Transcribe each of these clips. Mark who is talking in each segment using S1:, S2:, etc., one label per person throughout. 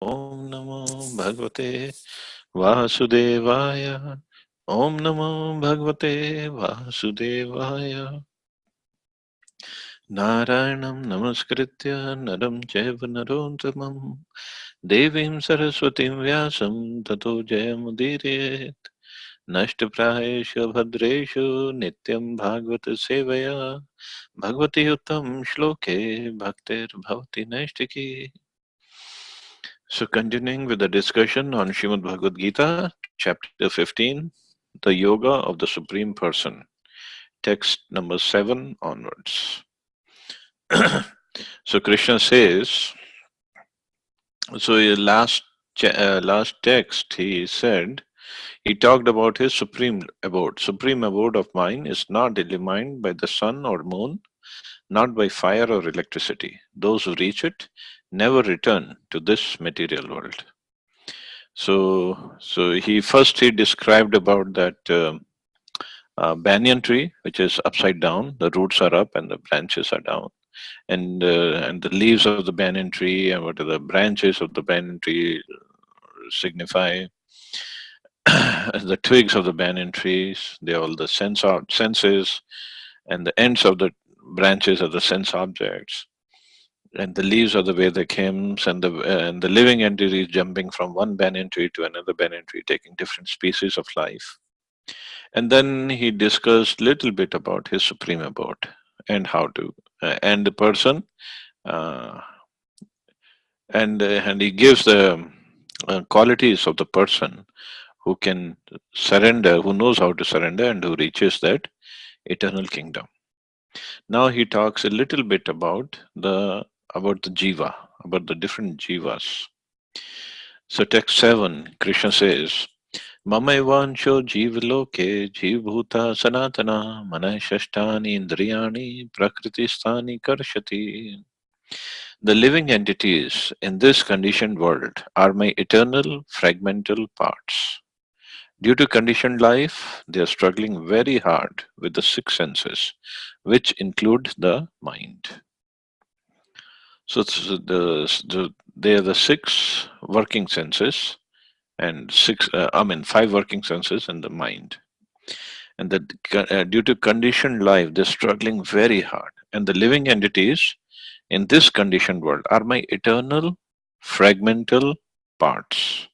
S1: Om Namo Bhagavate Vasudevaya. Om Namo Bhagavate Vasudevaya. Narayanam Namaskritya Naram Chaiva Narottamam Devim Saraswatim Vyasam Tato Jayamudirayet Nashtaprayeshu Bhadreshu Nityam Bhagavata Sevaya Bhagavati Uttam Shloke Bhaktir Bhavati Nashtaki. So, continuing with the discussion on Srimad Bhagavad Gita, chapter 15, the Yoga of the Supreme Person, text number 7 onwards. So, Krishna says, so in last text, he said, he talked about his supreme abode. Supreme abode of mine is not illumined by the sun or moon, not by fire or electricity. Those who reach it never return to this material world. So he described about that banyan tree, which is upside down. The roots are up and the branches are down, and the leaves of the banyan tree and what are the branches of the banyan tree signify. The twigs of the banyan trees, they are all the senses, and the ends of the branches are the sense objects, and the leaves are the way they came, and the living entities jumping from one banyan tree to another banyan tree, taking different species of life. And then he discussed little bit about his supreme abode and how to and the person, uh, and he gives the qualities of the person who can surrender, who knows how to surrender, and who reaches that eternal kingdom. Now he talks a little bit about the jiva, about the different jivas. So text 7, Krishna says, Mamaivansho jivaloke jivbhuta sanatana manashashtani indriyani prakritisthani karshati. The living entities in this conditioned world are my eternal fragmental parts. Due to conditioned life, they are struggling very hard with the six senses, which include the mind. So they are the six working senses, and five working senses in the mind. And that due to conditioned life, they're struggling very hard. And the living entities in this conditioned world are my eternal fragmental parts.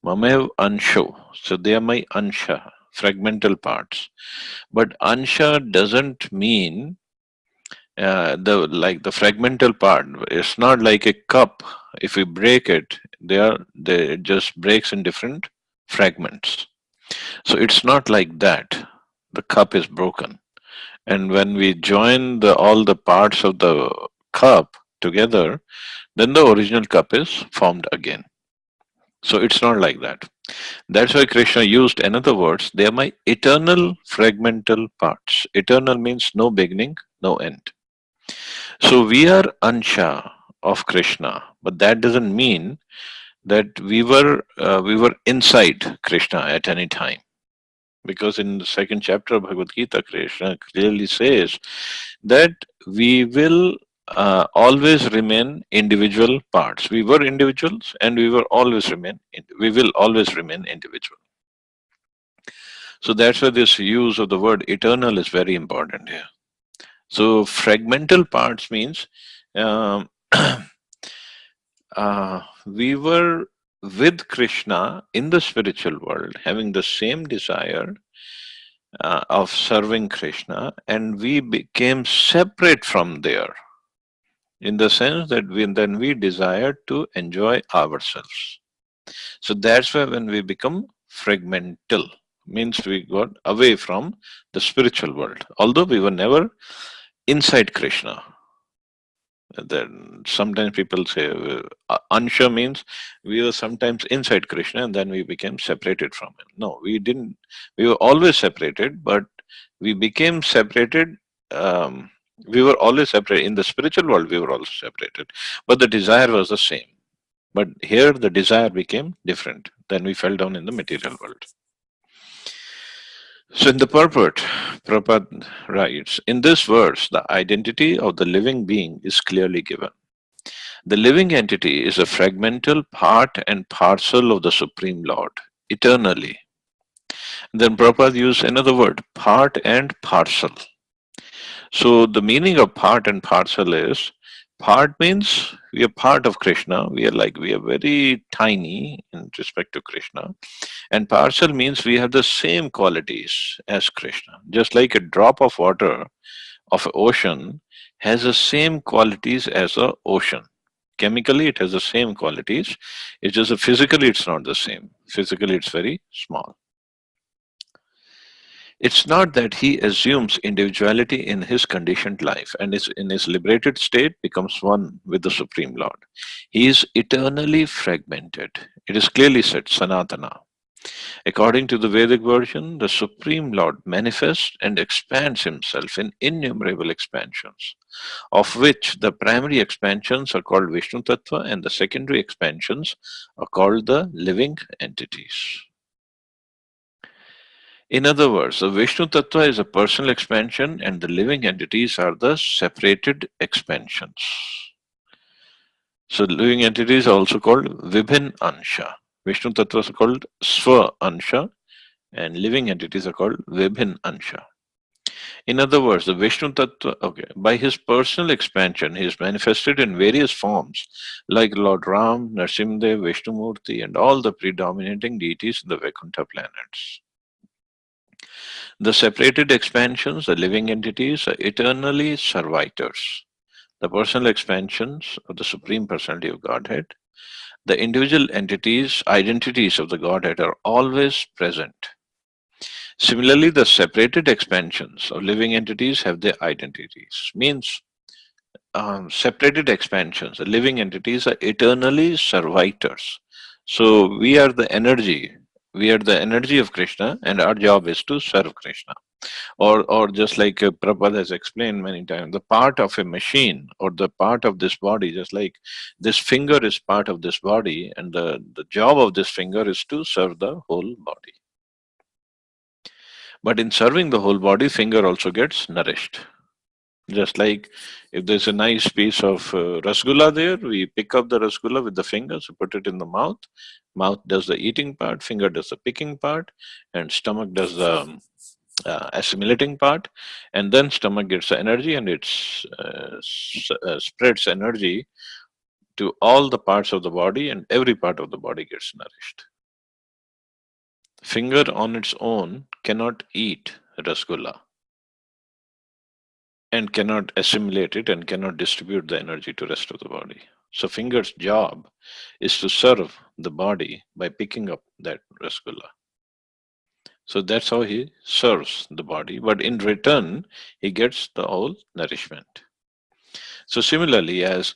S1: Mamev ansho. So they are my ansha, fragmental parts. But ansha doesn't mean the fragmental part. It's not like a cup. If we break it, it just breaks in different fragments. So it's not like that. The cup is broken, and when we join all the parts of the cup together, then the original cup is formed again. So it's not like that. That's why Krishna used another words. They are my eternal fragmental parts. Eternal means no beginning, no end. So we are ansha of Krishna, but that doesn't mean that we were inside Krishna at any time. Because in the second chapter of Bhagavad Gita, Krishna clearly says that we will always remain individual parts. We were individuals, and we will always remain individual. So that's why this use of the word eternal is very important here. So fragmental parts means um, we were with Krishna in the spiritual world, having the same desire of serving Krishna, and we became separate from there in the sense that we desired to enjoy ourselves. So that's why when we become fragmental, means we got away from the spiritual world, although we were never inside Krishna. Then sometimes people say ansha means we were sometimes inside Krishna and then we became separated from him. No, we didn't. We were always separated, but we became separated. Um, we were always separated in the spiritual world. We were also separated, but the desire was the same. But here the desire became different. Then we fell down in the material world. So in the purport, Prabhupada writes, in this verse, the identity of the living being is clearly given. The living entity is a fragmental part and parcel of the Supreme Lord, eternally. Then Prabhupada used another word, part and parcel. So the meaning of part and parcel is, part means we are part of Krishna. We are very tiny in respect to Krishna. And parcel means we have the same qualities as Krishna. Just like a drop of water of an ocean has the same qualities as the ocean. Chemically, it has the same qualities. It's just that physically, it's not the same. Physically, it's very small. It's not that he assumes individuality in his conditioned life and is in his liberated state becomes one with the Supreme Lord. He is eternally fragmented. It is clearly said, Sanatana. According to the Vedic version, the Supreme Lord manifests and expands himself in innumerable expansions, of which the primary expansions are called Vishnu Tattva and the secondary expansions are called the living entities. In other words, the Vishnu Tattva is a personal expansion and the living entities are the separated expansions. So living entities are also called Vibhin Ansha. Vishnu Tattva is called Swa Ansha and living entities are called Vibhin Ansha. In other words, the Vishnu Tattva, okay, by his personal expansion, he is manifested in various forms like Lord Ram, Narsimdev, Vishnumurti, and all the predominating deities in the Vaikuntha planets. The separated expansions, the living entities, are eternally servitors. The personal expansions of the Supreme Personality of Godhead, the individual entities, identities of the Godhead are always present. Similarly, the separated expansions of living entities have their identities. Means separated expansions, the living entities are eternally servitors. So we are the energy of Krishna, and our job is to serve Krishna. Or just like Prabhupada has explained many times, the part of a machine or the part of this body, just like this finger is part of this body, and the job of this finger is to serve the whole body. But in serving the whole body, finger also gets nourished. Just like if there's a nice piece of rasgulla there, we pick up the rasgulla with the fingers, put it in the mouth. Mouth does the eating part, finger does the picking part, and stomach does the assimilating part. And then stomach gets the energy and it spreads energy to all the parts of the body, and every part of the body gets nourished. Finger on its own cannot eat rasgulla and cannot assimilate it and cannot distribute the energy to rest of the body. So finger's job is to serve the body by picking up that rasgulla. So that's how he serves the body, but in return he gets the whole nourishment. So similarly, as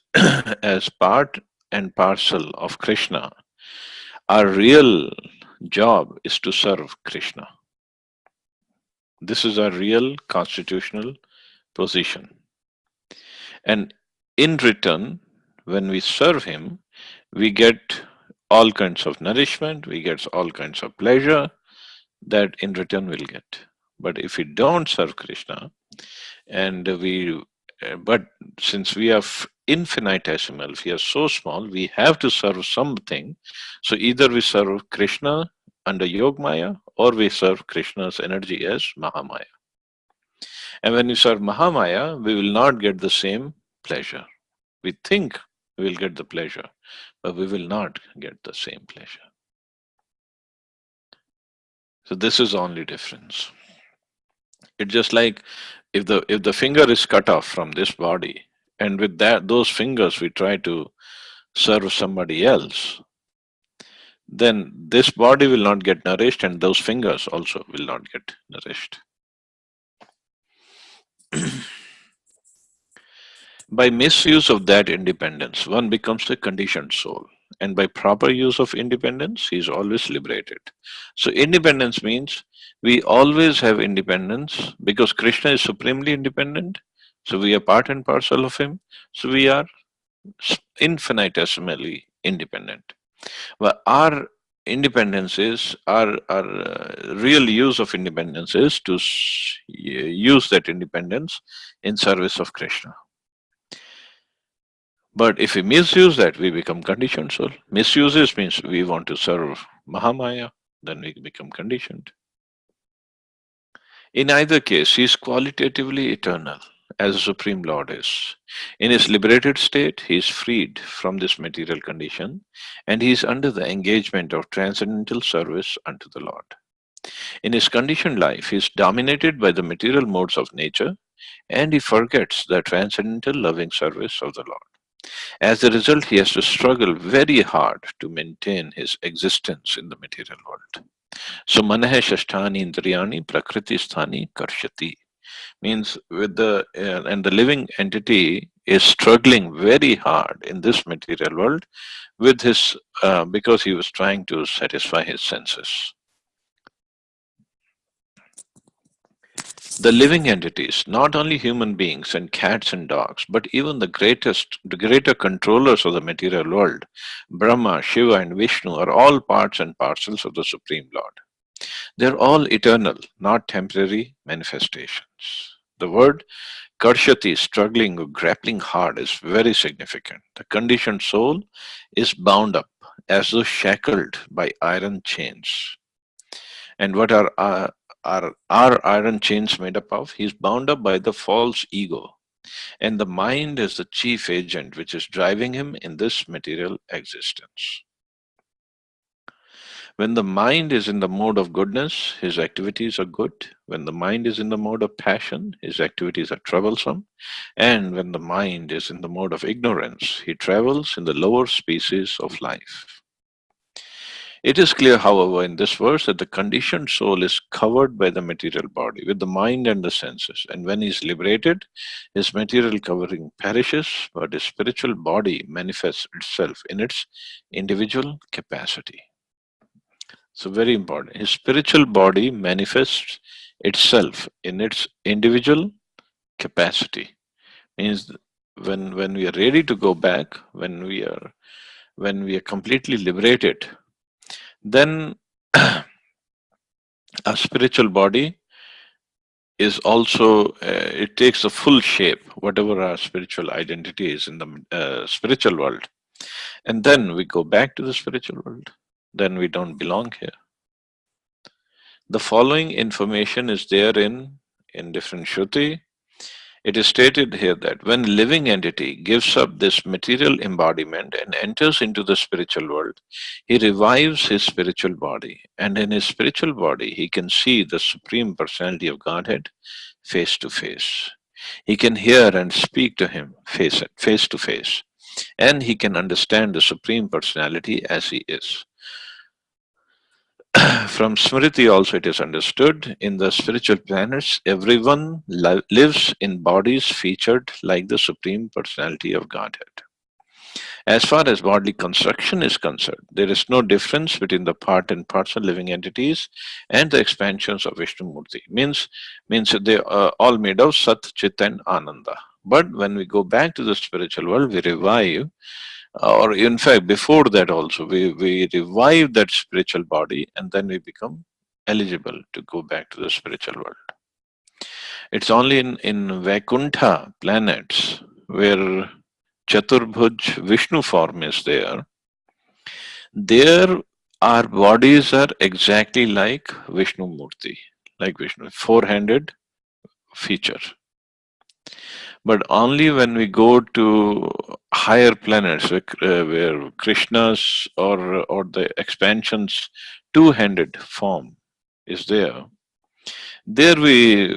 S1: as part and parcel of Krishna, our real job is to serve Krishna. This is our real constitutional position. And in return, when we serve him, we get all kinds of nourishment, we get all kinds of pleasure that in return we'll get. But if we don't serve Krishna, and but since we are infinitesimal, we are so small, we have to serve something. So either we serve Krishna under Yogmaya or we serve Krishna's energy as Mahamaya. And when we serve Mahamaya, we will not get the same pleasure. We think we will get the pleasure, but we will not get the same pleasure. So this is the only difference. It's just like if the finger is cut off from this body, and with those fingers we try to serve somebody else, then this body will not get nourished, and those fingers also will not get nourished. By misuse of that independence, one becomes a conditioned soul. And by proper use of independence, he is always liberated. So, independence means we always have independence because Krishna is supremely independent. So, we are part and parcel of him. So, we are infinitesimally independent. But our independence is, our real use of independence is to use that independence in service of Krishna. But if we misuse that, we become conditioned soul. Misuses means we want to serve Mahamaya, then we become conditioned. In either case, he is qualitatively eternal, as the Supreme Lord is. In his liberated state, he is freed from this material condition, and he is under the engagement of transcendental service unto the Lord. In his conditioned life, he is dominated by the material modes of nature, and he forgets the transcendental loving service of the Lord. As a result, he has to struggle very hard to maintain his existence in the material world. So, manahe shashtani indriyani prakriti sthani karshati means with and the living entity is struggling very hard in this material world with his because he was trying to satisfy his senses. The living entities, not only human beings and cats and dogs, but even the greater controllers of the material world, Brahma, Shiva, and Vishnu, are all parts and parcels of the Supreme Lord. They're all eternal, not temporary manifestations. The word Karshati, struggling or grappling hard, is very significant. The conditioned soul is bound up as though shackled by iron chains. And what are iron chains made up of? He's bound up by the false ego. And the mind is the chief agent which is driving him in this material existence. When the mind is in the mode of goodness, his activities are good. When the mind is in the mode of passion, his activities are troublesome. And when the mind is in the mode of ignorance, he travels in the lower species of life. It is clear, however, in this verse that the conditioned soul is covered by the material body with the mind and the senses. And when he is liberated, his material covering perishes, but his spiritual body manifests itself in its individual capacity. So, very important. His spiritual body manifests itself in its individual capacity. Means when we are ready to go back, when we are completely liberated, then our spiritual body is also it takes a full shape, whatever our spiritual identity is in the spiritual world, and then we go back to the spiritual world. Then we don't belong here. The following information is there in different Shruti. It is stated here that when living entity gives up this material embodiment and enters into the spiritual world, he revives his spiritual body. And in his spiritual body, he can see the Supreme Personality of Godhead face to face. He can hear and speak to him face to face. And he can understand the Supreme Personality as he is. From Smriti also it is understood in the spiritual planets, everyone lives in bodies featured like the Supreme Personality of Godhead. As far as bodily construction is concerned, there is no difference between the part and parcel living entities and the expansions of Vishnu Murti. Means they are all made of Sat, Chit and Ananda. But when we go back to the spiritual world, we revive, or in fact before that also we revive that spiritual body, and then we become eligible to go back to the spiritual world. It's only in Vaikuntha planets where Chaturbhuj Vishnu form is there. There our bodies are exactly like Vishnu Murti, like Vishnu, four-handed feature. But only when we go to higher planets where Krishna's or the expansion's two-handed form is there, there we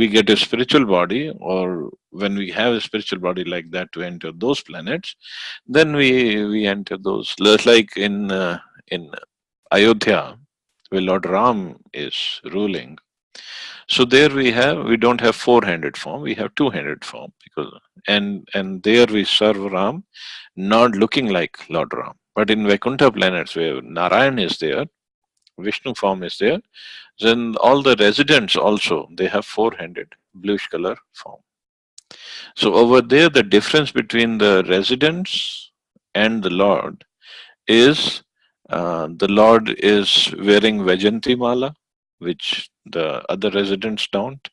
S1: get a spiritual body, or when we have a spiritual body like that to enter those planets, then we enter those. Like in Ayodhya, where Lord Ram is ruling. So there we don't have four-handed form, we have two-handed form, because and there we serve Ram, not looking like Lord Ram. But in Vaikuntha planets where Narayan is there, Vishnu form is there, then all the residents also they have four-handed bluish color form. So over there the difference between the residents and the Lord is the Lord is wearing Vajanti Mala, which the other residents don't.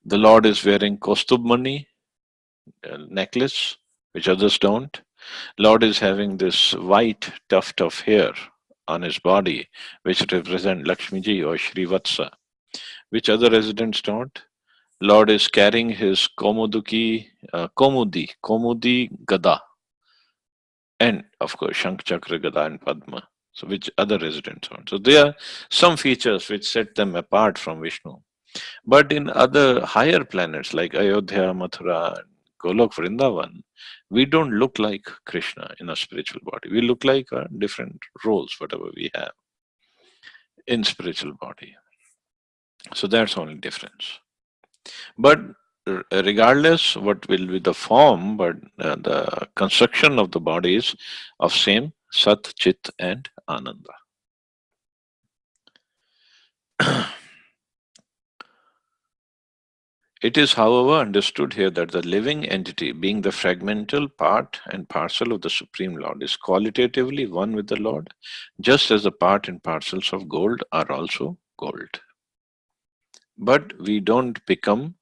S1: The Lord is wearing Kostubmani necklace, which others don't. Lord is having this white tuft of hair on his body, which represent Lakshmiji or Srivatsa, which other residents don't. Lord is carrying his Komudi Gada, and of course Shankh Chakra, Gada, and Padma. So, which other residents don't. So, there are some features which set them apart from Vishnu. But in other higher planets like Ayodhya, Mathura, and Golok, Vrindavan, we don't look like Krishna in a spiritual body. We look like different roles, whatever we have in spiritual body. So that's only difference. But regardless what will be the form, but the construction of the body is of same Sat, Chit, and Ananda. It is, however, understood here that the living entity, being the fragmental part and parcel of the Supreme Lord, is qualitatively one with the Lord, just as the part and parcels of gold are also gold. But we don't become,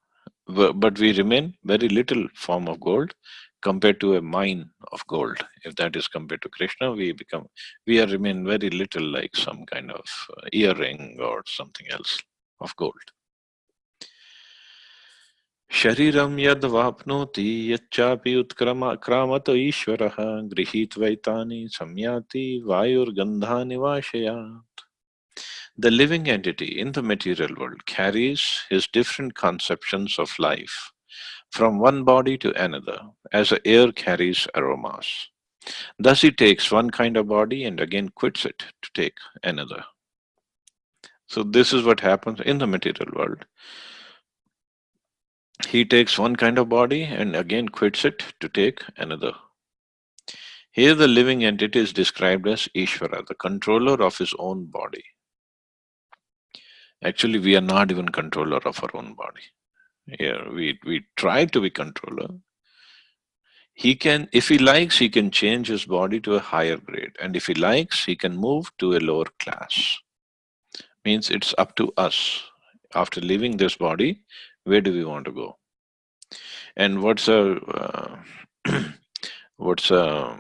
S1: but we remain very little form of gold compared to a mine of gold. If that is compared to Krishna, we remain very little like some kind of earring or something else of gold. शरीरं यद्वाप्नोति यच्चापि उत्क्रामत ईश्वरः गृहीत्वैतानि संयाति वायुर्गन्धानि वाशयात्. The living entity in the material world carries his different conceptions of life from one body to another, as the air carries aromas. Thus he takes one kind of body and again quits it to take another. So this is what happens in the material world. He takes one kind of body and again quits it to take another. Here the living entity is described as Ishvara, the controller of his own body. Actually, we are not even controller of our own body. Here we try to be controller. He can, if he likes, he can change his body to a higher grade. And if he likes, he can move to a lower class. Means it's up to us. After leaving this body, where do we want to go? And what's a what's a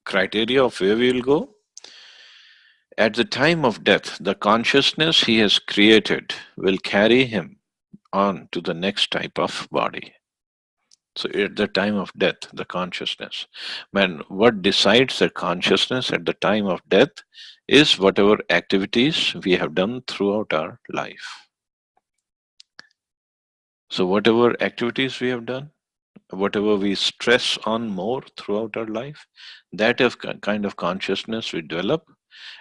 S1: criteria of where we will go? At the time of death, the consciousness he has created will carry him on to the next type of body. So at the time of death, the consciousness. Man, what decides the consciousness at the time of death is whatever activities we have done throughout our life. So whatever activities we have done, whatever we stress on more throughout our life, that of kind of consciousness we develop.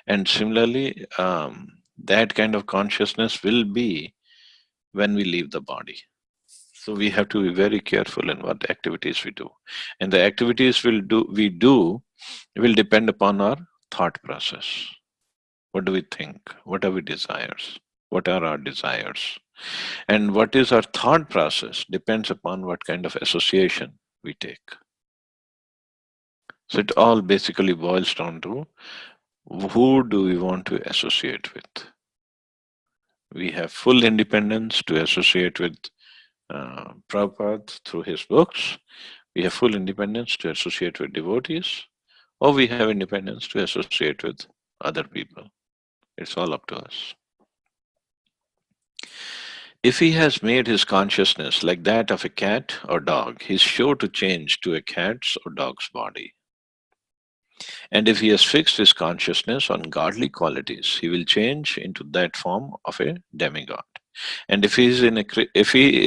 S1: And similarly, that kind of consciousness will be when we leave the body. So we have to be very careful in what activities we do. And the activities we do will depend upon our thought process. What do we think? What are we desires? What are our desires? And what is our thought process depends upon what kind of association we take. So it all basically boils down to who do we want to associate with? We have full independence to associate with Prabhupada through his books. We have full independence to associate with devotees, or we have independence to associate with other people. It's all up to us. If he has made his consciousness like that of a cat or dog, he's sure to change to a cat's or dog's body. And if he has fixed his consciousness on godly qualities, he will change into that form of a demigod. And if he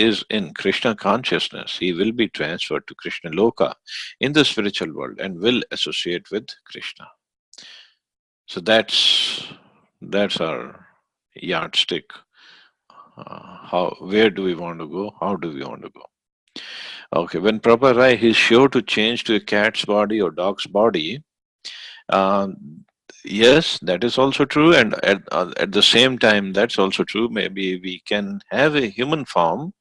S1: is in Krishna consciousness, he will be transferred to Krishna Loka in the spiritual world and will associate with Krishna. So that's our yardstick. Where do we want to go? How do we want to go? Okay, when Prabhupada Rai, he's sure to change to a cat's body or dog's body. Yes, that is also true, and at the same time, that's also true. Maybe we can have a human form,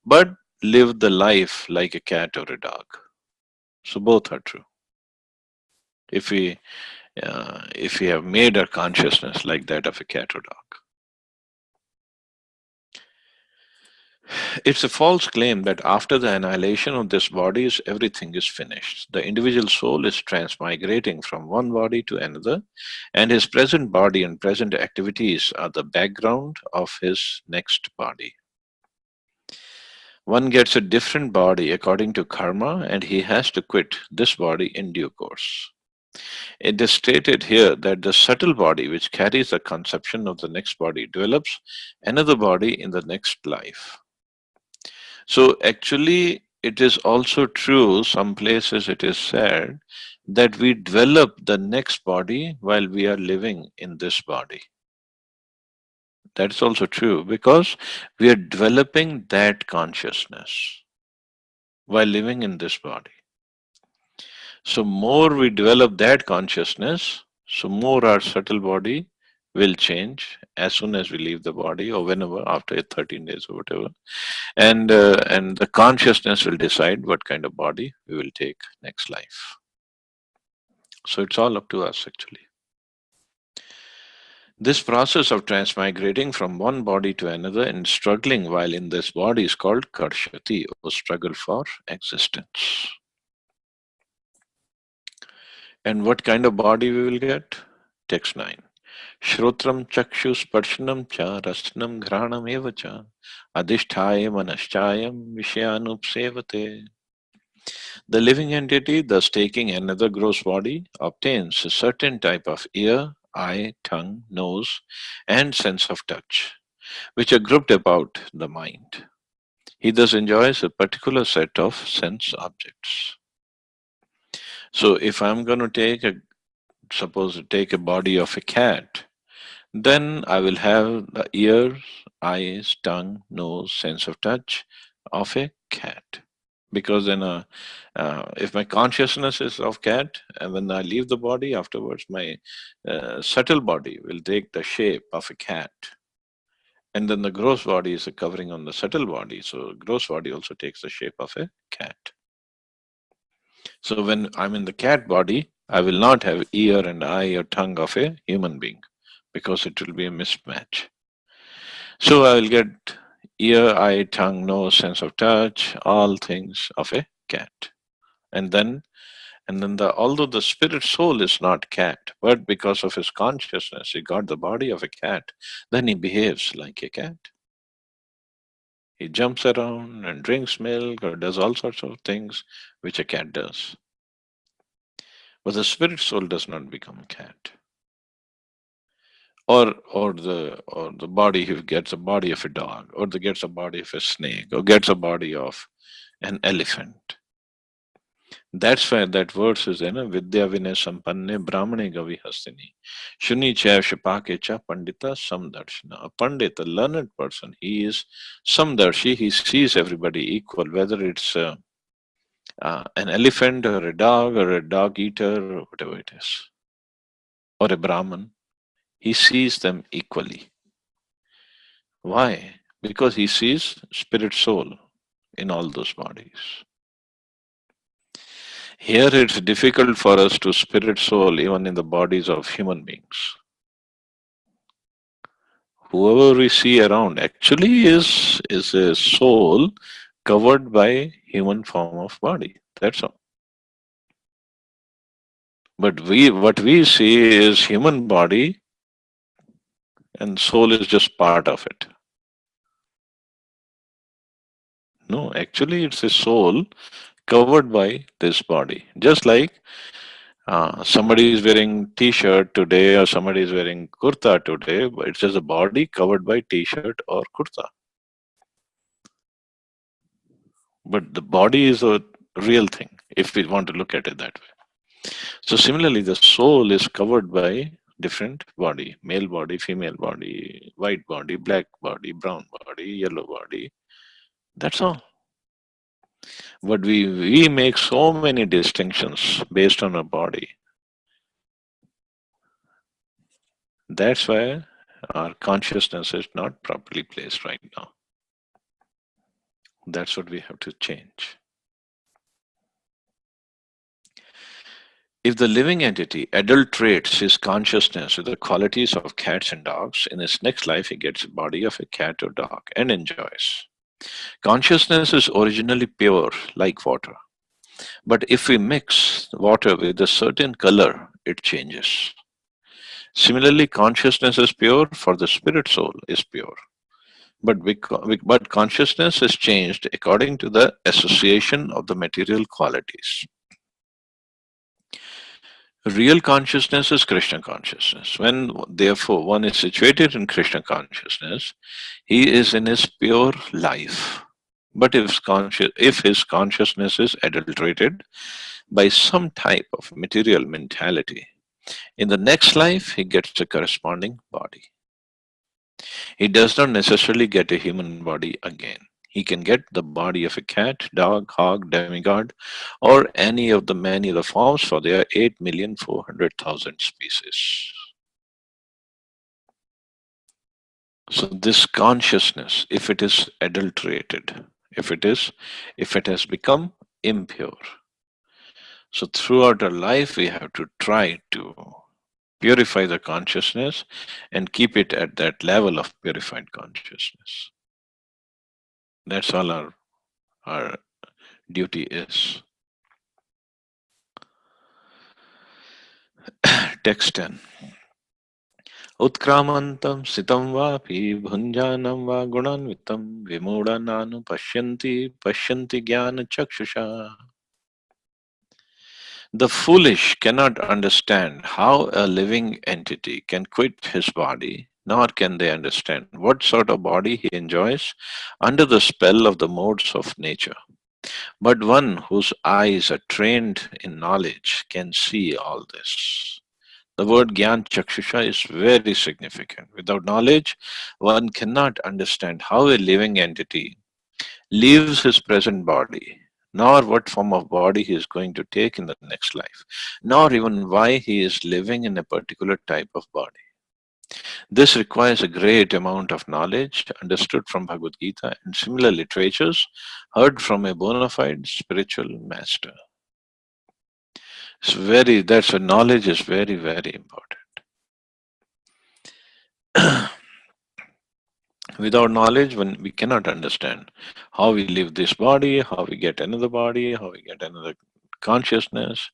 S1: but live the life like a cat or a dog. So both are true. If we have made our consciousness like that of a cat or dog. It's a false claim that after the annihilation of this body, everything is finished. The individual soul is transmigrating from one body to another, and his present body and present activities are the background of his next body. One gets a different body according to karma, and he has to quit this body in due course. It is stated here that the subtle body, which carries the conception of the next body, develops another body in the next life. So, actually, it is also true, some places it is said, that we develop the next body while we are living in this body. That's also true because we are developing that consciousness while living in this body. So, more we develop that consciousness, so more our subtle body will change as soon as we leave the body or whenever after 13 days or whatever. And the consciousness will decide what kind of body we will take next life. So, it's all up to us actually. This process of transmigrating from one body to another and struggling while in this body is called karshati, or struggle for existence. And what kind of body we will get? Text 9. Shrotram chakshu sparshanam cha rasnam ghranam eva cha adhisthaya manaschayam vishayanupsevate. The living entity, thus taking another gross body, obtains a certain type of ear, eye, tongue, nose, and sense of touch, which are grouped about the mind. He thus enjoys a particular set of sense objects. So if I'm going to take a body of a cat, then I will have the ears, eyes, tongue, nose, sense of touch of a cat. Because then, if my consciousness is of cat, and when I leave the body afterwards, my subtle body will take the shape of a cat. And then the gross body is a covering on the subtle body. So gross body also takes the shape of a cat. So when I'm in the cat body, I will not have ear and eye or tongue of a human being because it will be a mismatch. So I will get ear, eye, tongue, nose, sense of touch, all things of a cat. And then although the spirit soul is not cat, but because of his consciousness, he got the body of a cat, then he behaves like a cat. He jumps around and drinks milk or does all sorts of things which a cat does. But the spirit soul does not become a cat. Or the body, he gets a body of a dog, or the gets a body of a snake, or gets a body of an elephant. That's why that verse is in Vidya Vinay Sampanne Brahmane Gavi Hastini. Shuni Chav Shapake Cha Pandita Samdarshana. A Pandit, a learned person, he is Samdarshi, he sees everybody equal, whether it's an elephant or a dog eater, or whatever it is, or a Brahman. He sees them equally. Why? Because he sees spirit soul in all those bodies. Here it's difficult for us to spirit soul even in the bodies of human beings. Whoever we see around actually is a soul covered by human form of body. That's all. But what we see is human body and soul is just part of it. No, actually it's a soul covered by this body. Just like somebody is wearing t-shirt today or somebody is wearing kurta today, but it's just a body covered by t-shirt or kurta. But the body is a real thing if we want to look at it that way. So similarly, the soul is covered by different body, male body, female body, white body, black body, brown body, yellow body. That's all. But we make so many distinctions based on our body. That's why our consciousness is not properly placed right now. That's what we have to change. If the living entity adulterates his consciousness with the qualities of cats and dogs, in his next life he gets a body of a cat or dog and enjoys. Consciousness is originally pure, like water. But if we mix water with a certain color, it changes. Similarly, consciousness is pure, for the spirit soul is pure. But consciousness is changed according to the association of the material qualities. Real consciousness is Krishna consciousness. When therefore one is situated in Krishna consciousness, he is in his pure life. But if his consciousness is adulterated by some type of material mentality, in the next life he gets a corresponding body. He does not necessarily get a human body again. He can get the body of a cat, dog, hog, demigod, or any of the many other forms, for there are 8,400,000 species. So this consciousness, if it is adulterated, if it has become impure, so throughout our life we have to try to purify the consciousness and keep it at that level of purified consciousness. That's all our duty is. Text 10. Utkramantam sitam vapi bhunjanam va gunanvitam vimudhananu pashyanti jnana chakshusha. The foolish cannot understand how a living entity can quit his body, nor can they understand what sort of body he enjoys under the spell of the modes of nature. But one whose eyes are trained in knowledge can see all this. The word Gyan Chakshusha is very significant. Without knowledge, one cannot understand how a living entity leaves his present body, nor what form of body he is going to take in the next life, nor even why he is living in a particular type of body. This requires a great amount of knowledge understood from Bhagavad Gita and similar literatures heard from a bona fide spiritual master. That's a knowledge is very, very important. Without knowledge, when we cannot understand how we leave this body, how we get another body, how we get another consciousness,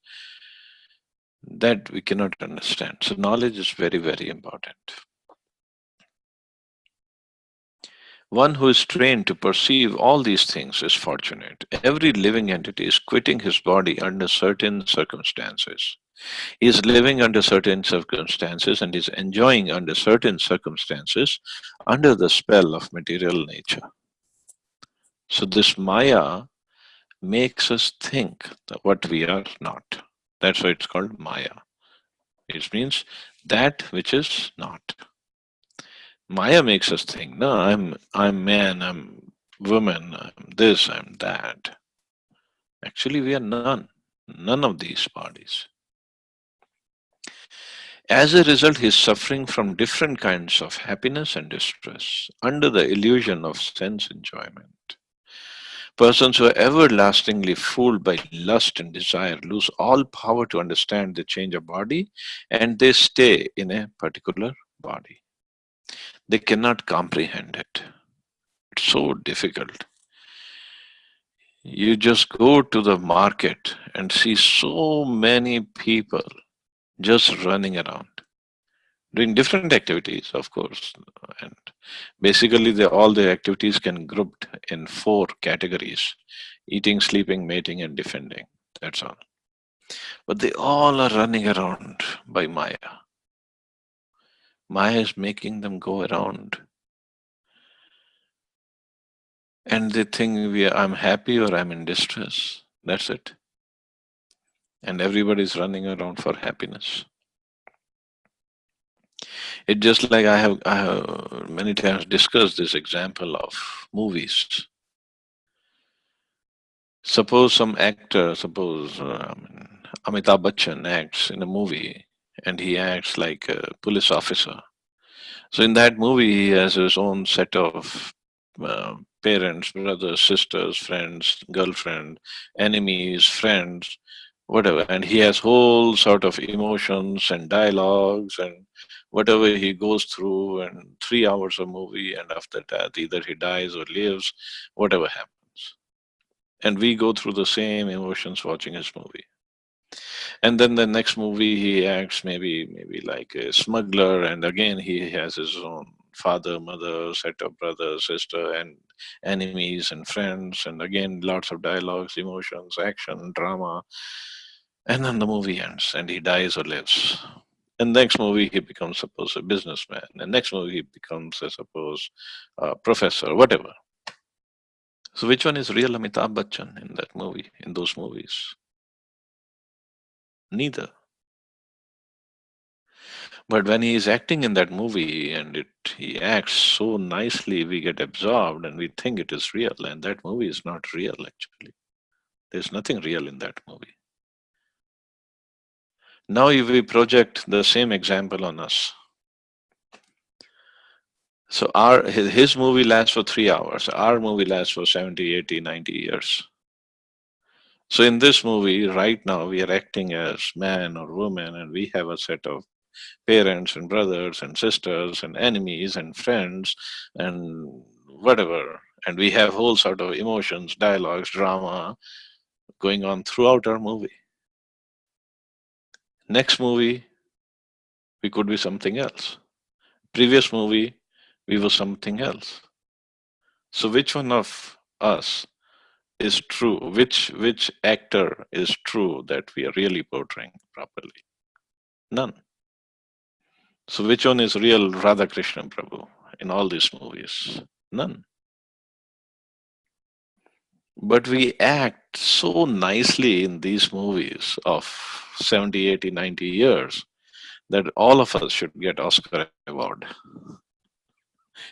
S1: that we cannot understand. So knowledge is very, very important. One who is trained to perceive all these things is fortunate. Every living entity is quitting his body under certain circumstances. He is living under certain circumstances and is enjoying under certain circumstances under the spell of material nature. So this Maya makes us think that what we are not. That's why it's called Maya. It means that which is not. Maya makes us think, no, I'm man, I'm woman, I'm this, I'm that. Actually, we are none of these bodies. As a result, he is suffering from different kinds of happiness and distress under the illusion of sense enjoyment. Persons who are everlastingly fooled by lust and desire lose all power to understand the change of body, and they stay in a particular body. They cannot comprehend it. It's so difficult. You just go to the market and see so many people just running around, doing different activities, of course. And basically, all the activities can grouped in 4 categories: eating, sleeping, mating, and defending. That's all. But they all are running around by Maya. Maya is making them go around. And they think I'm happy or I'm in distress. That's it. And everybody's running around for happiness. It's just like I have many times discussed this example of movies. Suppose some actor, Amitabh Bachchan acts in a movie and he acts like a police officer. So in that movie, he has his own set of parents, brothers, sisters, friends, girlfriend, enemies, friends, whatever. And he has whole sort of emotions and dialogues and whatever he goes through, and 3 hours of movie, and after that, either he dies or lives, whatever happens. And we go through the same emotions watching his movie. And then the next movie he acts maybe like a smuggler, and again he has his own father, mother, set of brothers, sister, and enemies and friends, and again lots of dialogues, emotions, action, drama. And then the movie ends and he dies or lives. And next movie he becomes, suppose, a businessman, and next movie he becomes, I suppose, a professor, whatever. So which one is real Amitabh Bachchan in that movie, in those movies? Neither. But when he is acting in that movie and he acts so nicely, we get absorbed and we think it is real. And that movie is not real, actually. There's nothing real in that movie. Now, if we project the same example on us, so his movie lasts for 3 hours, our movie lasts for 70, 80, 90 years. So in this movie, right now, we are acting as man or woman, and we have a set of parents and brothers and sisters and enemies and friends and whatever. And we have whole sort of emotions, dialogues, drama going on throughout our movie. Next movie, we could be something else. Previous movie, we were something else. So which one of us is true? Which actor is true that we are really portraying properly? None. So which one is real Radha Krishna Prabhu in all these movies? None. But we act so nicely in these movies of 70, 80, 90 years that all of us should get Oscar Award.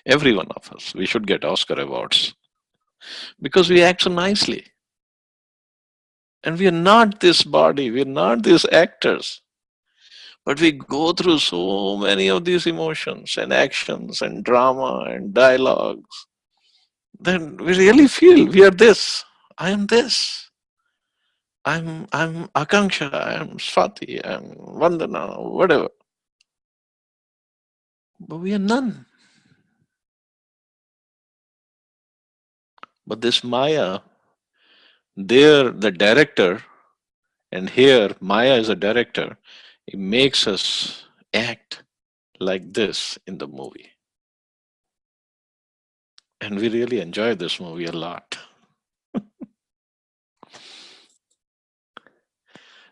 S1: Every one of us, we should get Oscar Awards because we act so nicely. And we are not this body, we are not these actors. But we go through so many of these emotions and actions and drama and dialogues. Then we really feel we are this. I am this. I'm Akanksha, I'm Swati, I'm Vandana, whatever. But we are none. But this Maya, there the director, and here Maya is a director, it makes us act like this in the movie. And we really enjoy this movie a lot.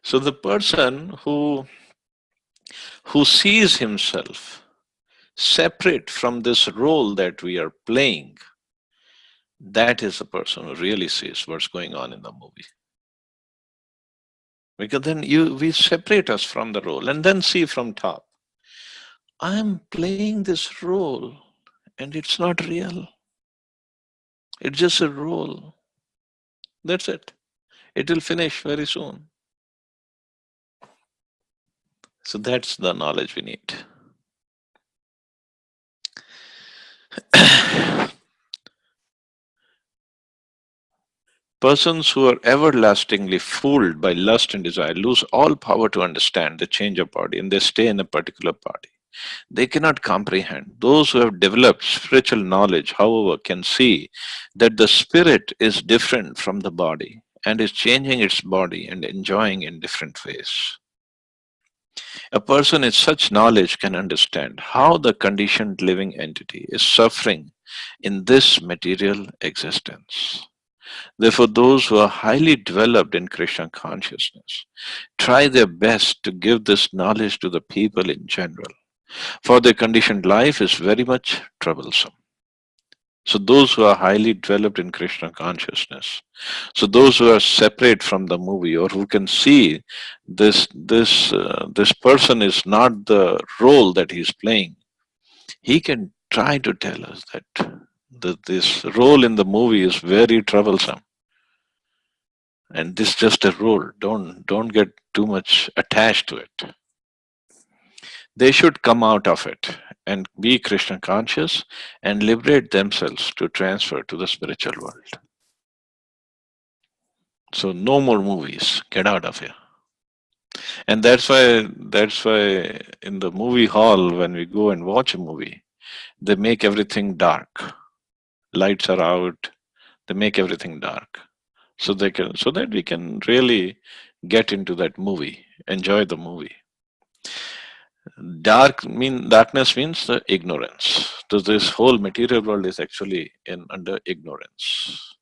S1: So the person who sees himself separate from this role that we are playing, that is the person who really sees what's going on in the movie. Because then we separate us from the role and then see from top. I'm playing this role and it's not real. It's just a role. That's it. It will finish very soon. So that's the knowledge we need. Persons who are everlastingly fooled by lust and desire lose all power to understand the change of body, and they stay in a particular body. They cannot comprehend. Those who have developed spiritual knowledge, however, can see that the spirit is different from the body and is changing its body and enjoying in different ways. A person with such knowledge can understand how the conditioned living entity is suffering in this material existence. Therefore, those who are highly developed in Krishna consciousness try their best to give this knowledge to the people in general, for their conditioned life is very much troublesome. So those who are highly developed in Krishna consciousness, so those who are separate from the movie or who can see this person is not the role that he's playing, he can try to tell us that this role in the movie is very troublesome. And this is just a role. Don't get too much attached to it. They should come out of it and be Krishna conscious and liberate themselves to transfer to the spiritual world. So no more movies. Get out of here. And that's why in the movie hall when we go and watch a movie, they make everything dark. Lights are out. They make everything dark. So that we can really get into that movie, enjoy the movie. Darkness means the ignorance. So this whole material world is actually in under ignorance.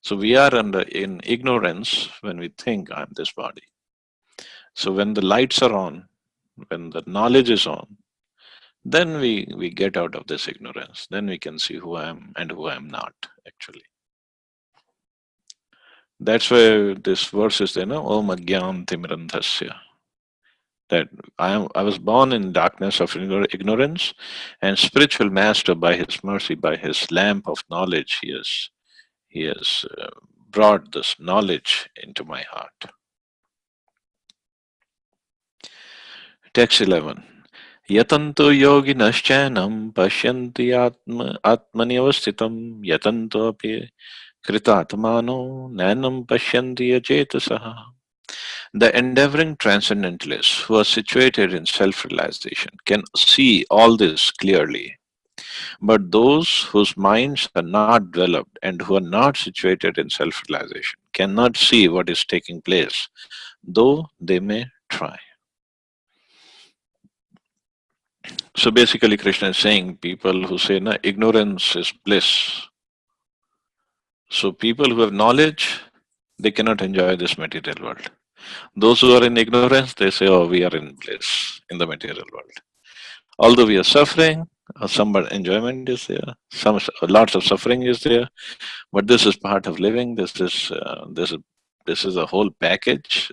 S1: So we are under in ignorance when we think I'm this body. So when the lights are on, when the knowledge is on, then we get out of this ignorance. Then we can see who I am and who I am not actually. That's why this verse is there, no? Om Agyan Timirandhasya. That I was born in darkness of ignorance, and spiritual master by his mercy, by his lamp of knowledge, he has brought this knowledge into my heart. Text 11. Yatanto yoginaschainam pashyanti atmani avasthitam yatanto api kritatmano nanam pashyanti achetasaha. The endeavoring transcendentalists who are situated in self realization can see all this clearly, but those whose minds are not developed and who are not situated in self realization cannot see what is taking place, though they may try. So basically, Krishna is saying people who say, "Na, ignorance is bliss." So people who have knowledge, they cannot enjoy this material world. Those who are in ignorance, they say, "Oh, we are in bliss in the material world." Although we are suffering, some enjoyment is there, some lots of suffering is there, but this is part of living. This is a whole package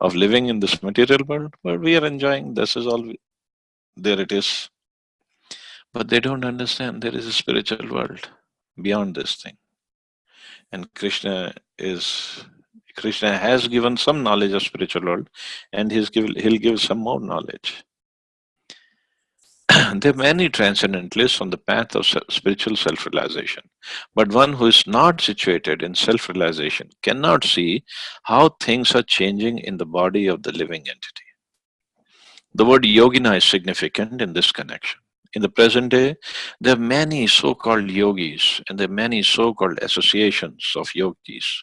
S1: of living in this material world. But we are enjoying. This is all. There it is. But they don't understand there is a spiritual world beyond this thing, and Krishna has given some knowledge of spiritual world, and he'll give some more knowledge. There are many transcendentalists on the path of spiritual self realization, but one who is not situated in self realization cannot see how things are changing in the body of the living entity. The word yogina is significant in this connection. In the present day, there are many so called yogis and there are many so called associations of yogis,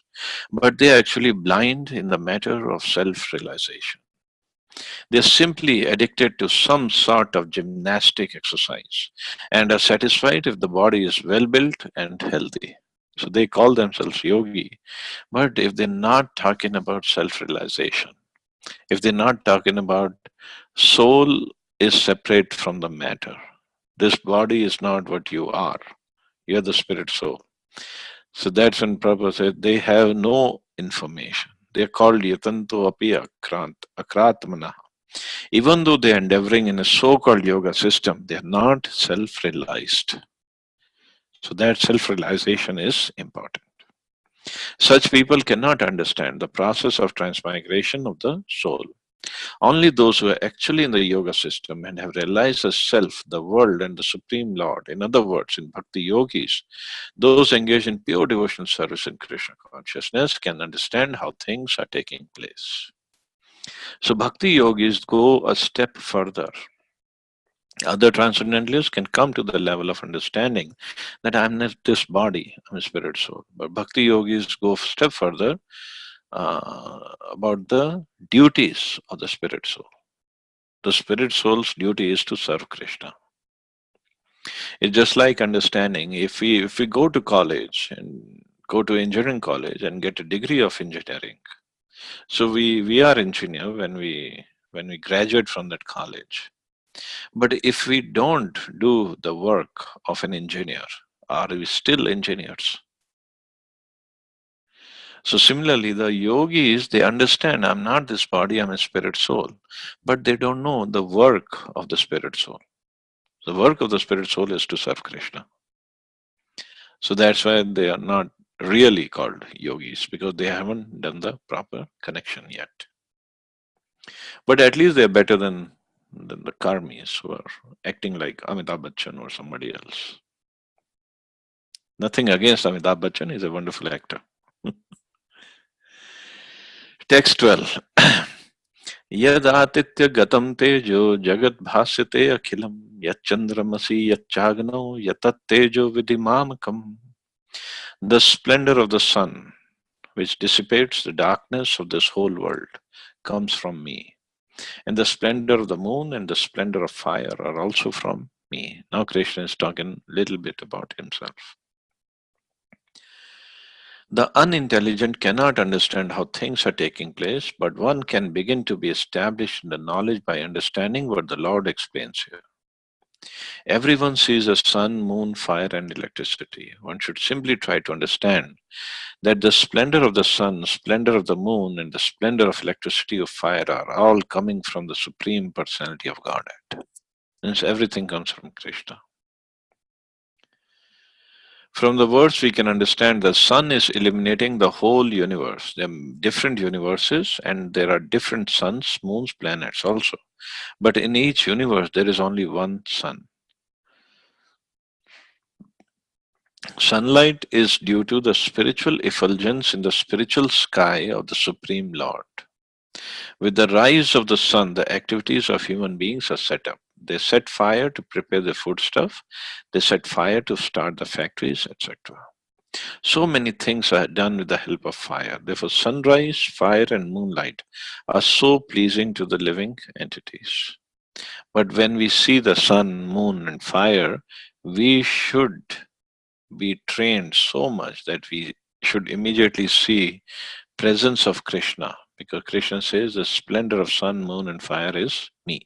S1: but they are actually blind in the matter of self realization. They're simply addicted to some sort of gymnastic exercise and are satisfied if the body is well built and healthy. So they call themselves yogi. But if they're not talking about self realization, if they're not talking about soul is separate from the matter, this body is not what you are, you're the spirit soul. So that's when Prabhupada said they have no information. They're called yatanto api akratmana. Even though they are endeavoring in a so called yoga system, they are not self realized. So, that self realization is important. Such people cannot understand the process of transmigration of the soul. Only those who are actually in the yoga system and have realized the self, the world, and the Supreme Lord, in other words, in Bhakti yogis, those engaged in pure devotional service in Krishna consciousness can understand how things are taking place. So, Bhakti yogis go a step further. Other transcendentalists can come to the level of understanding that I'm not this body, I'm a spirit soul. But Bhakti yogis go a step further about the duties of the spirit soul. The spirit soul's duty is to serve Krishna. It's just like understanding if we go to college and go to engineering college and get a degree of engineering. So we are engineer when we graduate from that college. But if we don't do the work of an engineer, are we still engineers? So similarly, the yogis, they understand I'm not this body, I'm a spirit soul, but they don't know the work of the spirit soul. The work of the spirit soul is to serve Krishna. So that's why they are not really called yogis because they haven't done the proper connection yet. But at least they're better than the karmis who are acting like Amitabh Bachchan or somebody else. Nothing against Amitabh Bachchan, he's a wonderful actor. Text 12. यदातिथ्य गतम तेजो जगत भास्यते अखिलम यच्चंद्रमसि यच्चाग्नौ यतत्तेजो विधिमामकम. The splendor of the sun, which dissipates the darkness of this whole world, comes from me. And the splendor of the moon and the splendor of fire are also from me. Now Krishna is talking a little bit about himself. The unintelligent cannot understand how things are taking place, but one can begin to be established in the knowledge by understanding what the Lord explains here. Everyone sees the sun, moon, fire, and electricity. One should simply try to understand that the splendor of the sun, splendor of the moon, and the splendor of electricity of fire are all coming from the Supreme Personality of Godhead. Hence, everything comes from Krishna. From the words, we can understand the sun is illuminating the whole universe. There are different universes, and there are different suns, moons, planets also. But in each universe, there is only one sun. Sunlight is due to the spiritual effulgence in the spiritual sky of the Supreme Lord. With the rise of the sun, the activities of human beings are set up. They set fire to prepare the foodstuff, they set fire to start the factories, etc. So many things are done with the help of fire. Therefore, sunrise, fire, and moonlight are so pleasing to the living entities. But when we see the sun, moon, and fire, we should be trained so much that we should immediately see presence of Krishna, because Krishna says the splendor of sun, moon, and fire is me.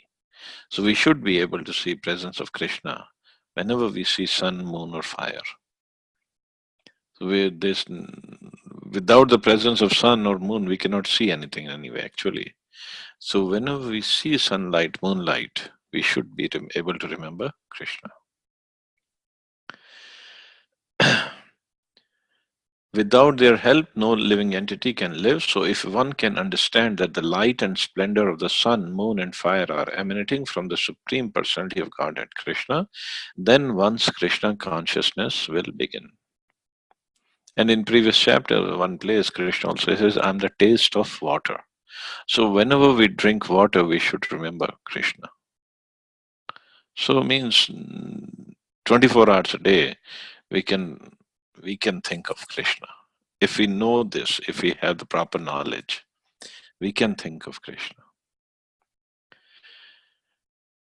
S1: So we should be able to see presence of Krishna whenever we see sun, moon, or fire. So without the presence of sun or moon, we cannot see anything anyway, actually. So whenever we see sunlight, moonlight, we should be able to remember Krishna. Without their help, no living entity can live. So, if one can understand that the light and splendor of the sun, moon, and fire are emanating from the Supreme Personality of Godhead Krishna, then one's Krishna consciousness will begin. And in previous chapter, one place, Krishna also says, I'm the taste of water. So, whenever we drink water, we should remember Krishna. So, means 24 hours a day, we can think of Krishna. If we know this, if we have the proper knowledge, we can think of Krishna.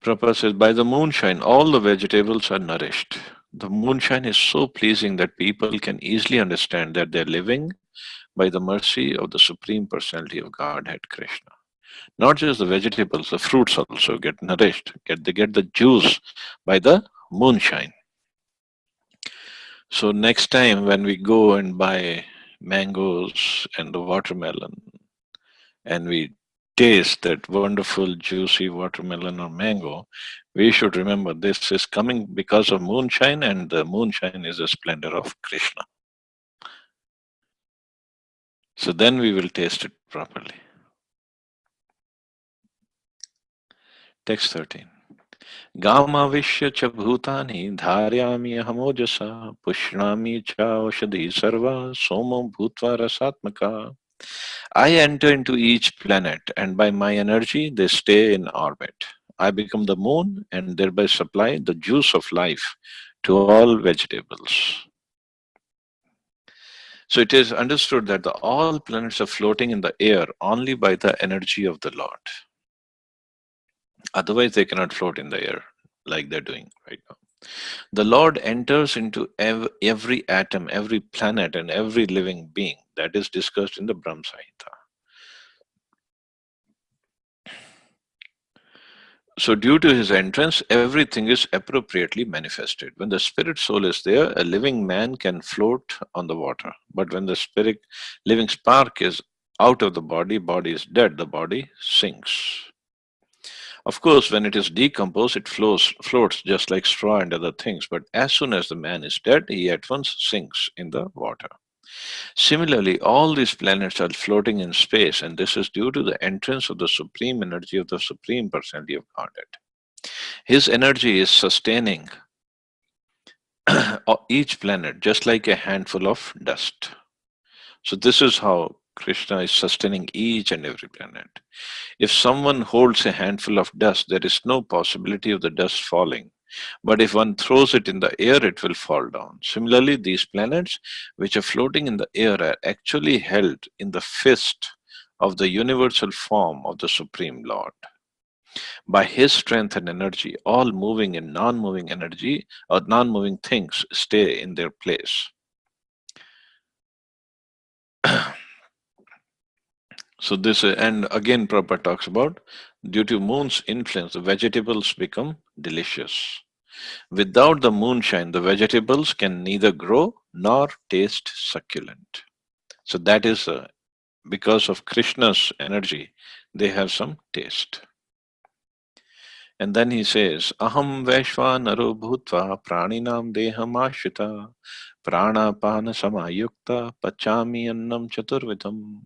S1: Prabhupada says, by the moonshine, all the vegetables are nourished. The moonshine is so pleasing that people can easily understand that they're living by the mercy of the Supreme Personality of Godhead Krishna. Not just the vegetables, the fruits also get nourished. They get the juice by the moonshine. So next time when we go and buy mangoes and the watermelon, and we taste that wonderful juicy watermelon or mango, we should remember this is coming because of moonshine, and the moonshine is the splendor of Krishna. So then we will taste it properly. Text 13. Gamavishya cha bhutani dharyami ahamojasa pushnami cha aushadhi sarva somo bhutva rasatmaka. I enter into each planet, and by my energy they stay in orbit. I become the moon and thereby supply the juice of life to all vegetables. So it is understood that all planets are floating in the air only by the energy of the Lord. Otherwise, they cannot float in the air like they're doing right now. The Lord enters into every atom, every planet, and every living being. That is discussed in the Brahma Samhita. So, due to his entrance, everything is appropriately manifested. When the spirit soul is there, a living man can float on the water. But when the spirit living spark is out of the body is dead, the body sinks. Of course, when it is decomposed, it floats just like straw and other things. But as soon as the man is dead, he at once sinks in the water. Similarly, all these planets are floating in space, and this is due to the entrance of the supreme energy of the Supreme Personality of Godhead. His energy is sustaining each planet just like a handful of dust. So, this is how Krishna is sustaining each and every planet. If someone holds a handful of dust, there is no possibility of the dust falling. But if one throws it in the air, it will fall down. Similarly, these planets, which are floating in the air, are actually held in the fist of the universal form of the Supreme Lord. By his strength and energy, all moving and non moving energy or non moving things stay in their place. So this and again Prabhupada talks about due to moon's influence, the vegetables become delicious. Without the moonshine, the vegetables can neither grow nor taste succulent. So that is because of Krishna's energy, they have some taste. And then he says, Aham Vaishva Naro Bhutva Praninam Deham Ashrita Pranapana Samayukta Pachami Annam Chaturvidam.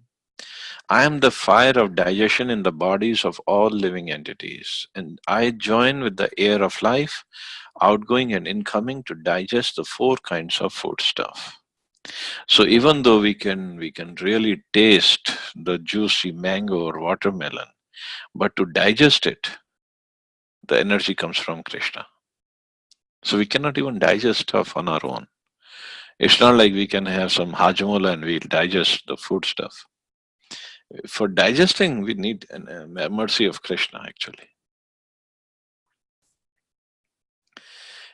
S1: I am the fire of digestion in the bodies of all living entities, and I join with the air of life, outgoing and incoming, to digest the four kinds of food stuff. So even though we can really taste the juicy mango or watermelon, but to digest it, the energy comes from Krishna. So we cannot even digest stuff on our own. It's not like we can have some hajmola and we'll digest the food stuff. For digesting, we need a mercy of Krishna actually.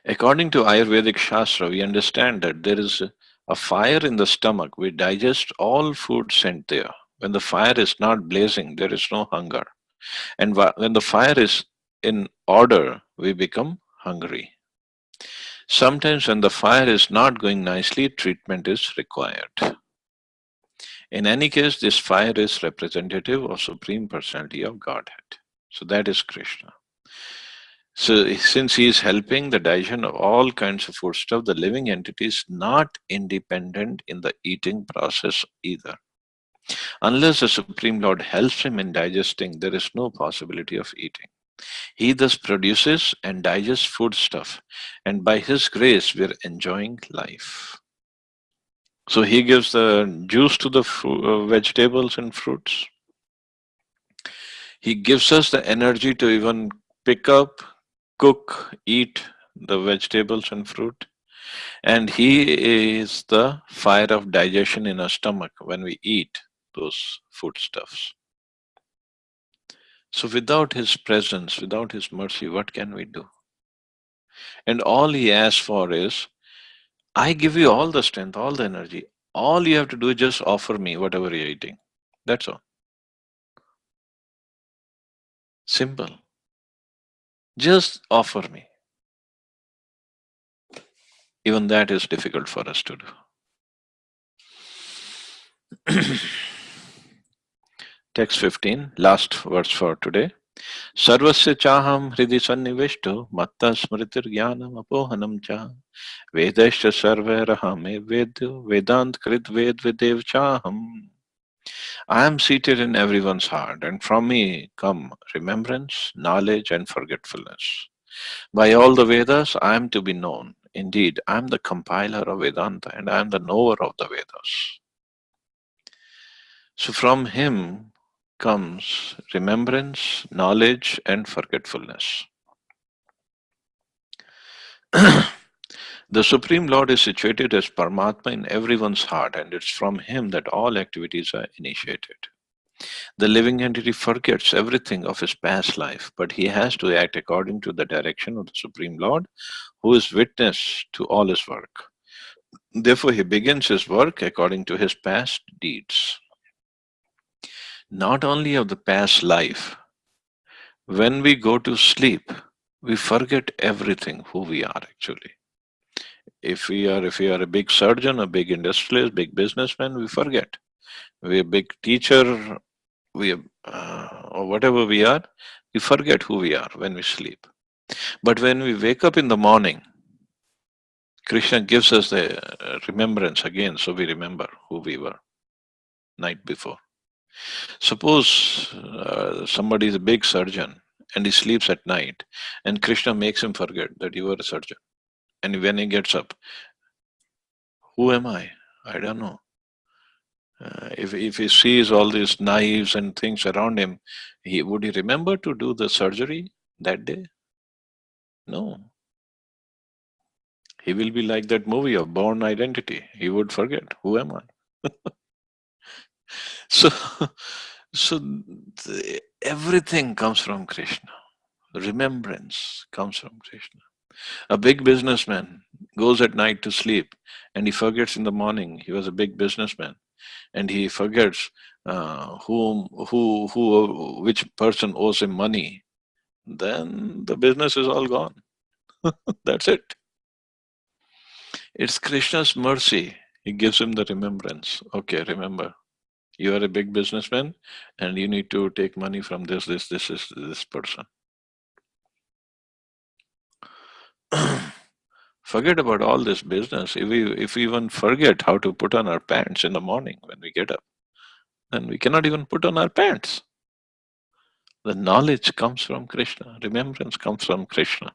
S1: According to Ayurvedic Shastra, we understand that there is a fire in the stomach. We digest all food sent there. When the fire is not blazing, there is no hunger. And when the fire is in order, we become hungry. Sometimes, when the fire is not going nicely, treatment is required. In any case, this fire is representative of Supreme Personality of Godhead. So that is Krishna. So since he is helping the digestion of all kinds of foodstuff, the living entity is not independent in the eating process either. Unless the Supreme Lord helps him in digesting, there is no possibility of eating. He thus produces and digests foodstuff, and by his grace, we are enjoying life. So he gives the juice to the vegetables and fruits. He gives us the energy to even pick up, cook, eat the vegetables and fruit. And he is the fire of digestion in our stomach when we eat those foodstuffs. So without his presence, without his mercy, what can we do? And all he asks for is, I give you all the strength, all the energy. All you have to do is just offer me whatever you're eating. That's all. Simple. Just offer me. Even that is difficult for us to do. Text 15, last verse for today. Sarvasya chaham hridi sannivishto matta smritir jnanam apohanam cha vedasya sarvairahame vedyo vedant krit ved videv chaham. I am seated in everyone's heart, and from me come remembrance, knowledge, and forgetfulness. By all the Vedas, I am to be known. Indeed, I am the compiler of Vedanta, and I am the knower of the Vedas. So from him comes remembrance, knowledge, and forgetfulness. The Supreme Lord is situated as Paramatma in everyone's heart, and it's from him that all activities are initiated. The living entity forgets everything of his past life, but he has to act according to the direction of the Supreme Lord, who is witness to all his work. Therefore, he begins his work according to his past deeds. Not only of the past life, when we go to sleep, we forget everything who we are actually. If we are a big surgeon, a big industrialist, big businessman, we forget. We're a big teacher, or whatever we are, we forget who we are when we sleep. But when we wake up in the morning, Krishna gives us the remembrance again, so we remember who we were night before. Suppose somebody is a big surgeon and he sleeps at night, and Krishna makes him forget that you were a surgeon. And when he gets up, who am I? I don't know. If he sees all these knives and things around him, would he remember to do the surgery that day? No. He will be like that movie of Born Identity. He would forget, who am I? So, everything comes from Krishna. Remembrance comes from Krishna. A big businessman goes at night to sleep and he forgets in the morning he was a big businessman, and he forgets which person owes him money. Then the business is all gone. That's it. It's Krishna's mercy. He gives him the remembrance. Okay, remember, you are a big businessman and you need to take money from this is this person. Forget about all this business. If we even forget how to put on our pants in the morning when we get up, then we cannot even put on our pants. The knowledge comes from Krishna. Remembrance comes from Krishna.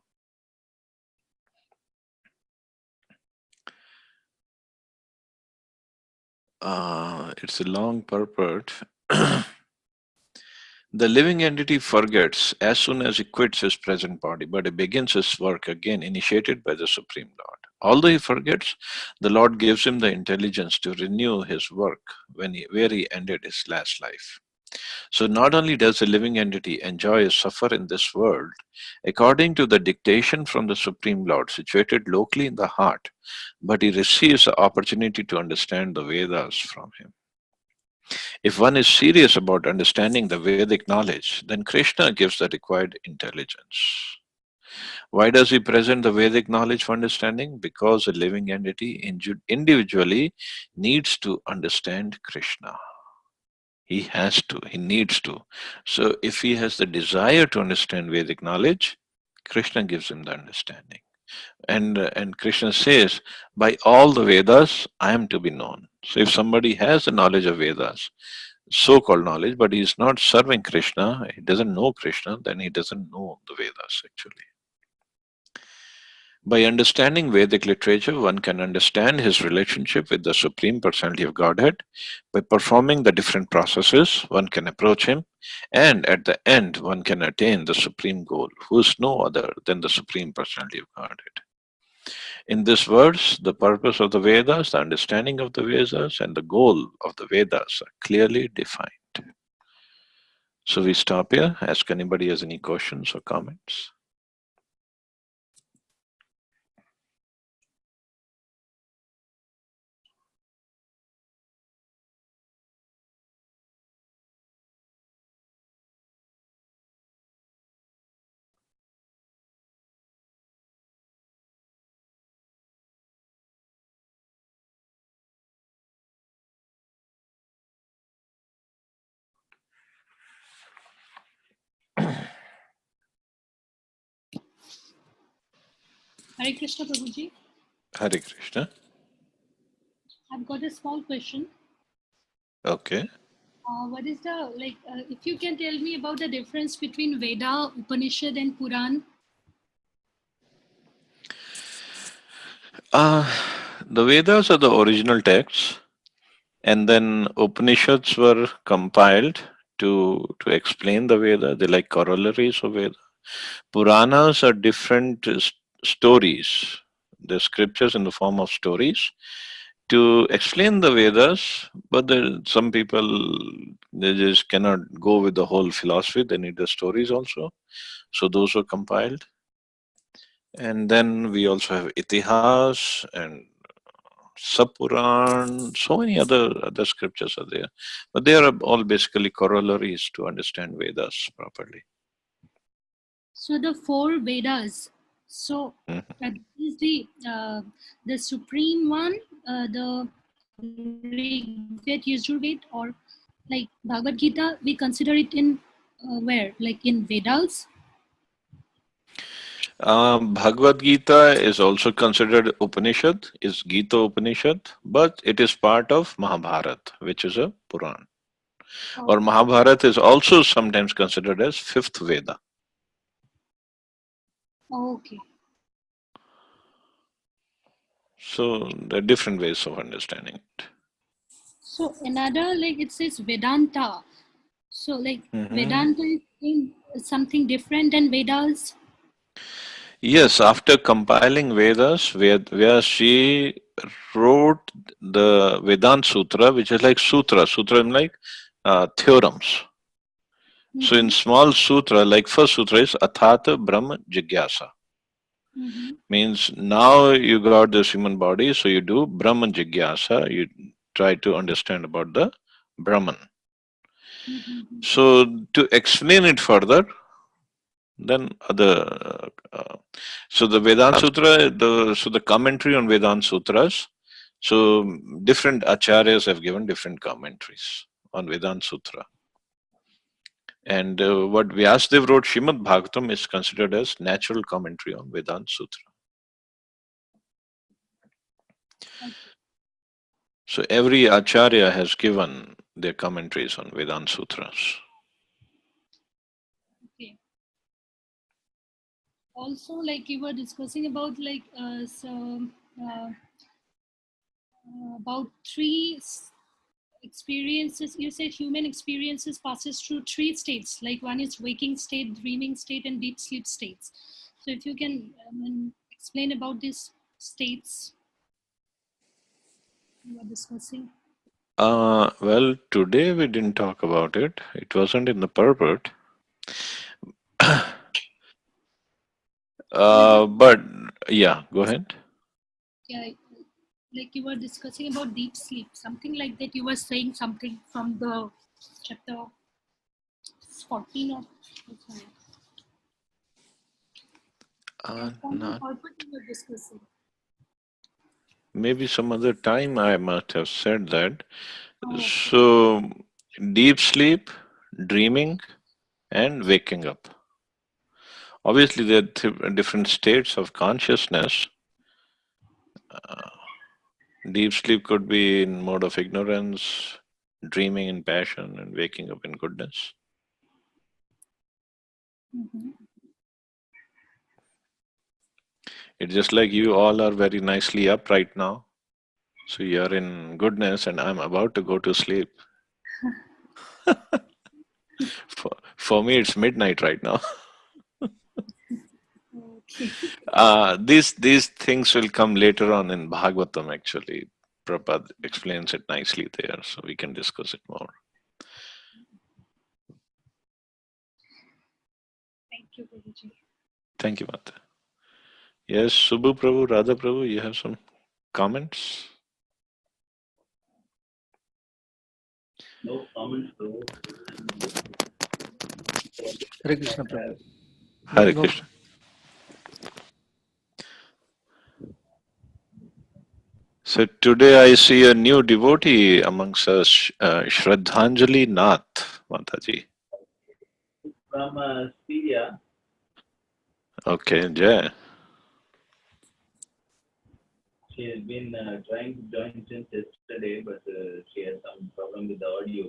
S1: It's a long purport. The living entity forgets as soon as he quits his present body, but he begins his work again, initiated by the Supreme Lord. Although he forgets, the Lord gives him the intelligence to renew his work where he ended his last life. So not only does the living entity enjoy or suffer in this world, according to the dictation from the Supreme Lord situated locally in the heart, but he receives the opportunity to understand the Vedas from him. If one is serious about understanding the Vedic knowledge, then Krishna gives the required intelligence. Why does he present the Vedic knowledge for understanding? Because a living entity individually needs to understand Krishna. He has to, he needs to. So if he has the desire to understand Vedic knowledge, Krishna gives him the understanding. And Krishna says, by all the Vedas, I am to be known. So if somebody has the knowledge of Vedas, so-called knowledge, but he is not serving Krishna, he doesn't know Krishna, then he doesn't know the Vedas actually. By understanding Vedic literature, one can understand his relationship with the Supreme Personality of Godhead. By performing the different processes, one can approach him, and at the end, one can attain the supreme goal, who is no other than the Supreme Personality of Godhead. In this verse, the purpose of the Vedas, the understanding of the Vedas, and the goal of the Vedas are clearly defined. So we stop here. Ask anybody has any questions or comments.
S2: Hare Krishna, Prabhuji.
S1: Hare Krishna.
S2: I've got a small question.
S1: Okay.
S2: What is the if you can tell me about the difference between Veda, Upanishad, and Puran?
S1: Uh, the Vedas are the original texts, and then Upanishads were compiled to explain the Veda. They're like corollaries of Veda. Puranas are different stories. The scriptures in the form of stories to explain the Vedas, but some people they just cannot go with the whole philosophy. They need the stories also. So those were compiled, and then we also have Itihas and Sapuran. So many other scriptures are there, but they are all basically corollaries to understand Vedas properly.
S2: So the four Vedas. So
S1: Mhm.
S2: that is the supreme one, the Rig Ved, Yajurved, or like Bhagavad Gita. We consider it in where, like in Vedas.
S1: Bhagavad Gita is also considered Upanishad, is Gita Upanishad, but it is part of Mahabharata, which is a Puran. Or
S2: Oh,
S1: Mahabharata is also sometimes considered as fifth Veda.
S2: okay.
S1: So there are different ways of understanding it.
S2: So another, like it says Vedanta. So like Vedanta is something different than Vedas.
S1: Yes, after compiling Vedas, where she wrote the Vedanta Sutra, which is like sutra. Sutra means like theorems. So in small sutra, like first sutra is Athata Brahma Jigyasa. Means now you got this human body, so you do Brahman Jigyasa. You try to understand about the Brahman. So to explain it further, then so the Vedanta Sutra, the commentary on Vedanta Sutras. So different acharyas have given different commentaries on Vedanta Sutra. And what Vyasadeva wrote, Srimad Bhagavatam, is considered as natural commentary on Vedanta Sutra. So every acharya has given their commentaries on Vedanta Sutras.
S2: Okay. Also, like you were discussing about like about three experiences. You said human experiences passes through three states. Like one is waking state, dreaming state, and deep sleep states. So if you can explain about these states you were discussing.
S1: Well, today we didn't talk about it. It wasn't in the purport. But yeah, go ahead.
S2: Yeah, like you were discussing about deep sleep, something like that. You were saying something from the chapter 14 or something. From the
S1: Not
S2: purport you were discussing.
S1: maybe some other time I must have said that.
S2: Oh,
S1: So deep sleep, dreaming, and waking up. Obviously, there are different states of consciousness. Deep sleep could be in mode of ignorance, dreaming in passion, and waking up in goodness. It's just like you all are very nicely up right now. So you're in goodness, and I'm about to go to sleep. For me, it's midnight right now.
S2: okay.
S1: These things will come later on in Bhagavatam. Actually, Prabhupada explains it nicely there, so we can discuss it more.
S2: Thank you, Guruji.
S1: Thank you, Mata. Yes, Subhu Prabhu, Radha Prabhu, you have some comments?
S3: No comments, Prabhu.
S4: Hare Krishna Prabhu.
S1: Hare
S4: No,
S1: Krishna. So today I see a new devotee amongst us, Shraddhanjali Nath, Mataji.
S3: From Syria,
S1: Okay, Jai.
S3: she has been trying to join since yesterday, but she has some problem with the audio.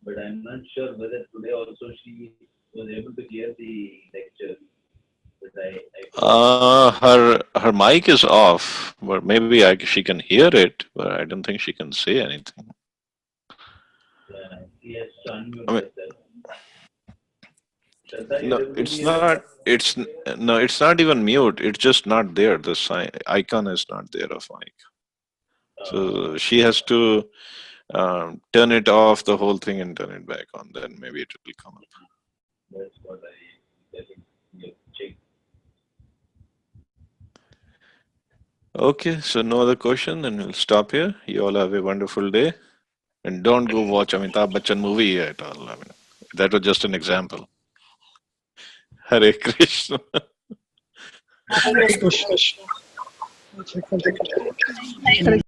S3: But I'm not sure whether today also she was able to hear the lecture. But I hope
S1: Her mic is off, but maybe she can hear it, but I don't think she can say anything.
S3: she has to unmute
S1: I mean,
S3: herself. Shraddha,
S1: no,
S3: you're able to
S1: it's
S3: hear us?
S1: not. It's not even mute. It's just not there. The icon is not there of mic. So she has to turn it off, the whole thing, and turn it back on. Then maybe it will come up.
S3: That's what I think. Check.
S1: Okay, so no other question, then we'll stop here. You all have a wonderful day. And don't go watch Amitabh Bachchan movie at all. I mean, that was just an example. Hare Krishna.
S4: Hare Krishna.
S2: Thank you.